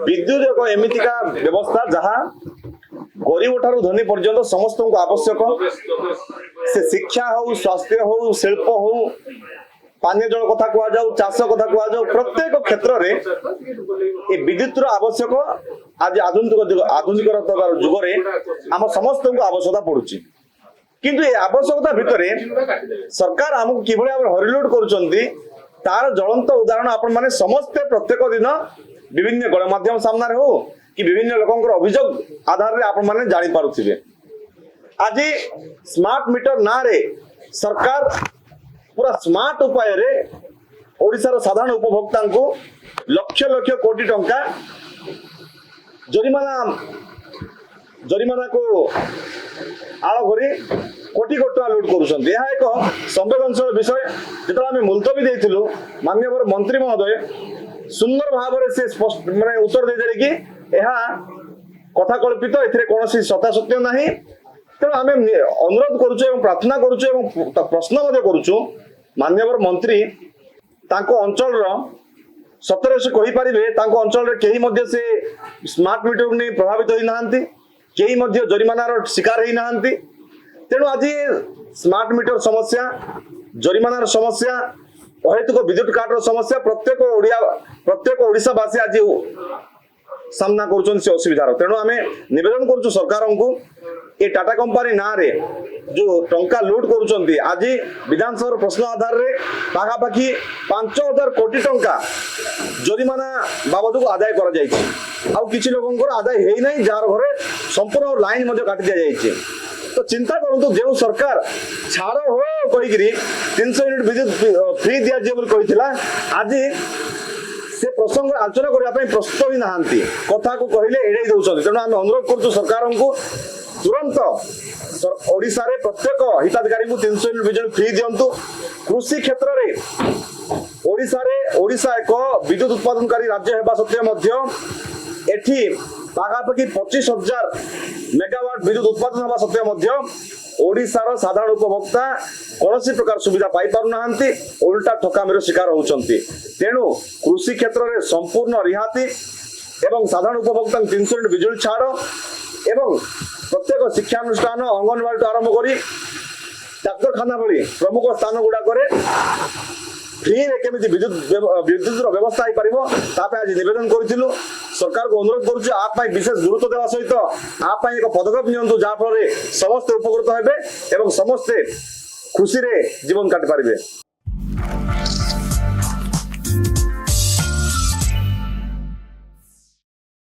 विद्युत एक एमितिका व्यवस्था जहाँ गरीब ठारू धनी पर्यंत समस्त को आवश्यक से शिक्षा हो स्वास्थ्य हो शिल्प हो पानी जल कथा कह जाऊ चाष कथा कह जाऊ प्रत्येक क्षेत्र में विद्युत आवश्यक आज आधुनिक जुगरे आम समस्त को आवश्यकता पड़ुची किंतु ये आवश्यकता भितर सरकार आमको कि हरिलुट कर तार ज्वलंत उदाहरण आपण माने समस्ते प्रत्येक दिन विभिन्न गणमाध्यम सामना हो कि विभिन्न लोकंकर अभियोग आधार रे आपण माने जानि पारुथिबे। आज स्मार्ट मीटर ना रे सरकार पूरा स्मार्ट उपाय रे ओडिसा साधारण उपभोक्ता को लक्ष लक्ष कोटी टंका जरिमाना को आड़ करी कोटी कोटी टका लुट करुछन्ति। यह एक संवेदनशील विषय जो आम मुलतवी देइथिलु माननीय मंत्री महोदय सुंदर भाव से स्पष्ट माने उत्तर देदेले कि यह कथा कल्पित एथिरे कोनोसी सत्ता सत्य नाही। तेणु आम अनुरोध करुछु एवं प्रार्थना करुछु एवं प्रश्न मध्य करुछु माननीय मंत्री तांको अंचल सतरे से कहि परिबे तांको अंचल रे केही मध्य से स्मार्ट मीटर ने प्रभावित होई नाहंती केही मध्य जरिमानार शिकार होई नाहंती। तेणु आज स्मार्ट मीटर समस्या जरिमानार समस्या अहेतुक विद्युत कार्ड समस्या प्रत्येक ओडिशावासी आज सामना कर असुविधार। तेणु आम निवेदन करुँ सरकार को ये टाटा कंपनी ना रे जो टंका लुट करुँच आज विधानसभा प्रश्न आधार रे पाखापाखि 5,000 कोटी टंका जरिमाना बाबद को आदाय कर लोक आदाय है ना जार घरे संपूर्ण लाइन काटि दि जाए। तो चिंता करूँ जो सरकार छाड़ हो कहीकि 300 यूनिट विद्युत फ्री दि जाए आज से प्रसंग आलोचना करने प्रस्तुत ही नहांती कथा को कहले एड़े दौरान। तेणु आम अनुरोध करुँ सरकार को तुरंत ओडिशा रे प्रत्येक हिताधिकारी को 300 यूनिट बिजली फ्री दिंतु। कृषि क्षेत्र में ओडिशा एक विद्युत उत्पादनकारी राज्य होगा सत्वे एठी पाखापाखि 25,000 मेगावाट विद्युत उत्पादन होगा सत्वे ओडिशार साधारण उपभोक्ता कौन प्रकार सुविधा पाई पारु नाहंती उल्टा ठकामीर शिकार होउचंती। तेणु कृषि क्षेत्र में संपूर्ण रिहाती एवं साधारण उपभोक्ता 300 यूनिट बिजली छाड़ एवं प्रत्येक शिक्षानुष्ठान अंगनवाड़ी आरंभ कर डाक्तखाना भली प्रमुख स्थान गुड़ाक फ्री केमी विद्युत व्यवस्था हो पार आज निवेदन करूँ सरकार को अनुरोध करुँ आप विशेष गुरुत्व देवा सहित आप एक पदक्षेप नियंतु जहाँफल समस्ते उपकृत हेबे एवं समस्ते खुशी रे जीवन काटि पारिबे।